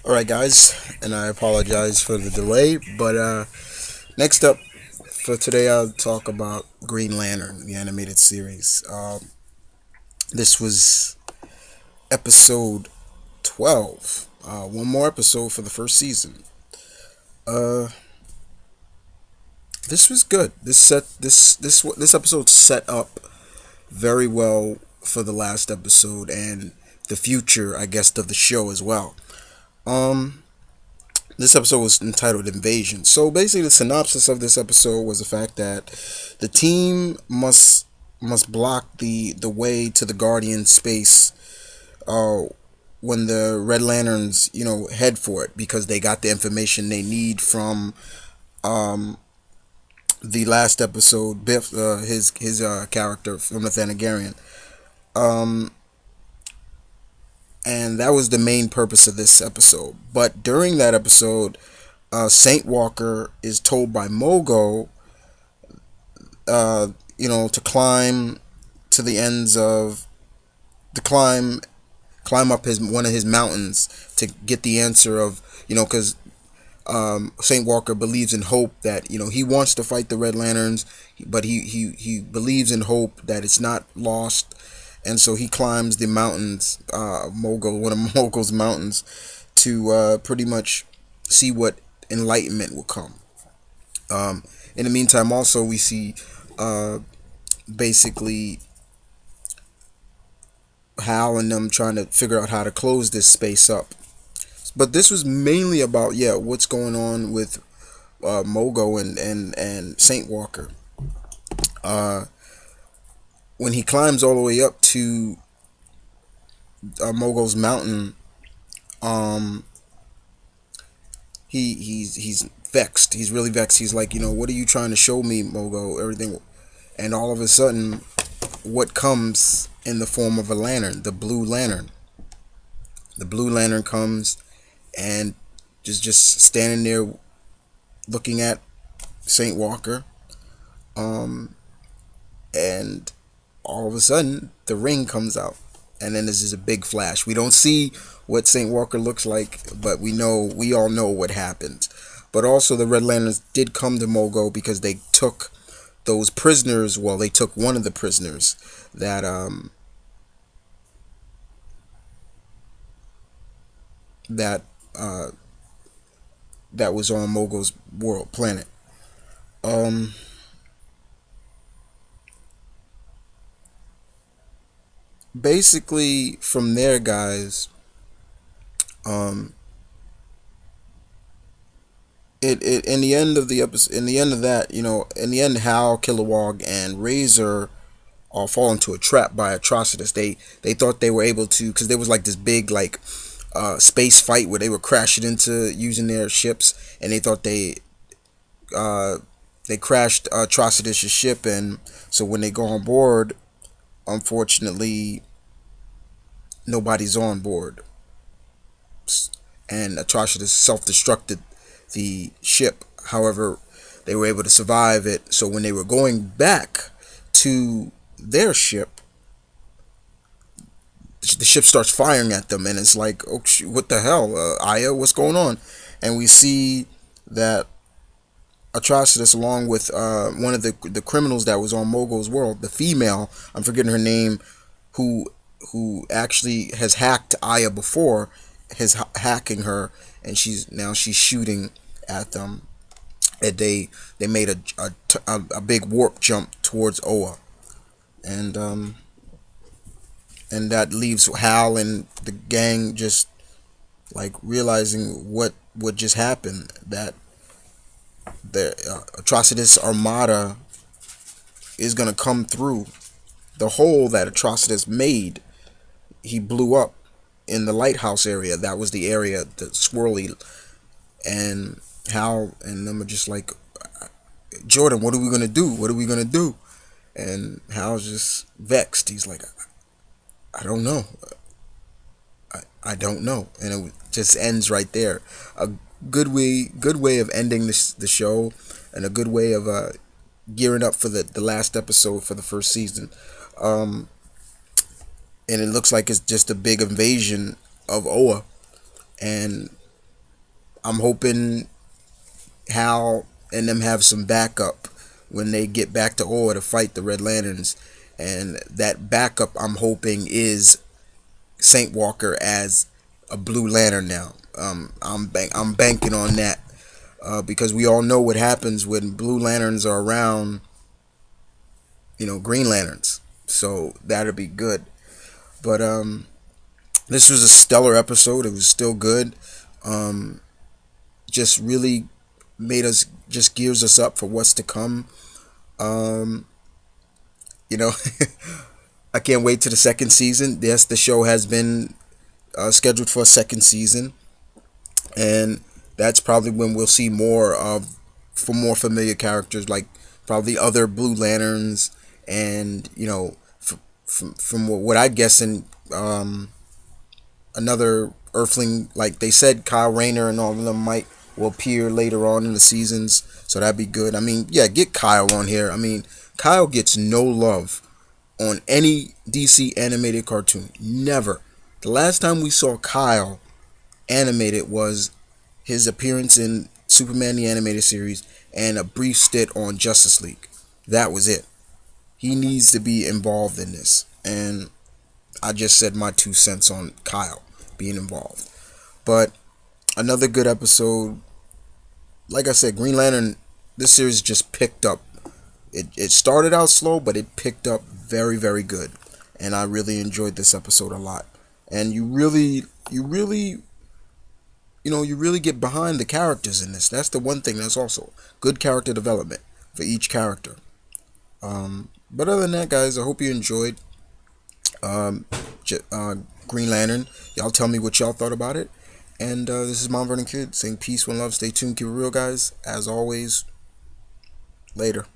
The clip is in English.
Alright, guys, and I apologize for the delay, but next up for today, I'll talk about Green Lantern, the animated series. This was episode 12. One more episode for the first season. Uh, this was good. This episode set up very well for the last episode and the future, I guess, of the show as well. Um, This episode was entitled Invasion. So basically, the synopsis of this episode was the fact that the team must block the way to the Guardian space uh, when the Red Lanterns head for it because they got the information they need from um, the last episode. Biff, his character from the Thanagarian. Um, and that was the main purpose of this episode. But during that episode, Saint Walker is told by Mogo, to climb to the ends of to climb up his one of his mountains to get the answer of because Saint Walker believes in hope that he wants to fight the Red Lanterns, but he believes in hope that it's not lost, and so he climbs the mountains, Mogul, one of Mogul's mountains, to pretty much see what enlightenment will come. In the meantime, also we see uh, basically Hal and them trying to figure out how to close this space up. But this was mainly about what's going on with Mogo and Saint Walker. Uh, when he climbs all the way up to Mogo's mountain, um, he's vexed. He's really vexed. He's like, what are you trying to show me, Mogo? Everything, and all of a sudden, what comes in the form of a lantern, the blue lantern. The blue lantern comes and just standing there looking at Saint Walker. And all of a sudden the ring comes out, and then there's just a big flash. We don't see what Saint Walker looks like, but we all know what happened. But also the Red Lanterns did come to Mogo because they took those prisoners. Well, they took one of the prisoners that that uh that was on Mogo's world planet. Um, Basically from there, guys. Um, it in the end of the episode, in the end of that, in the end, Hal, Kilowog, and Razor all fall into a trap by Atrocitus. They thought they were able to, because there was like this big like space fight where they were crashing into using their ships, and they thought uh, they crashed Atrocitus' ship, and so when they go on board, unfortunately, nobody's on board, and Atrocitus self-destructed the ship. However, they were able to survive it. So when they were going back to their ship, the ship starts firing at them, and it's like, oh, what the hell, Aya, what's going on? And we see that Atrocitus, along with one of the criminals that was on Mogul's world, the female, I'm forgetting her name, who actually has hacked Aya before, is hacking her, and she's shooting at them. And they made a big warp jump towards Oa, and that leaves Hal and the gang just like realizing what just happened, that the Atrocitus Armada is gonna come through. The hole that Atrocitus made, he blew up in the lighthouse area. That was the area, the swirly, and Hal and them are just like, Jordan, what are we gonna do? What are we gonna do? And Hal's just vexed. He's like, I don't know. I don't know. And it just ends right there. A good way of ending the show, and a good way of gearing up for the last episode for the first season. Um, and it looks like it's just a big invasion of Oa, and I'm hoping Hal and them have some backup when they get back to Oa to fight the Red Lanterns, and that backup I'm hoping is Saint Walker as a Blue Lantern now. I'm banking on that because we all know what happens when Blue Lanterns are around. Green Lanterns. So that'll be good. But this was a stellar episode. It was still good. Um, just really made us just gears us up for what's to come. Um, you know, I can't wait to the second season. Yes, the show has been scheduled for a second season, and that's probably when we'll see more of for more familiar characters like probably other Blue Lanterns, and from what I guess in another Earthling, like they said, Kyle Rayner and all of them will appear later on in the seasons, so that'd be good. I mean, yeah, get Kyle on here. I mean, Kyle gets no love on any DC animated cartoon. Never. The last time we saw Kyle animated was his appearance in Superman the Animated Series and a brief stint on Justice League. That was it. He needs to be involved in this. And I just said my 2 cents on Kyle being involved. But another good episode. Like I said, Green Lantern, this series just picked up. It started out slow, but it picked up very, very good. And I really enjoyed this episode a lot. And you really get behind the characters in this. That's the one thing that's also good character development for each character. But other than that, guys, I hope you enjoyed um, Green Lantern. Y'all tell me what y'all thought about it. And this is Mount Vernon Kid saying peace, one love, stay tuned, keep it real, guys. As always, later.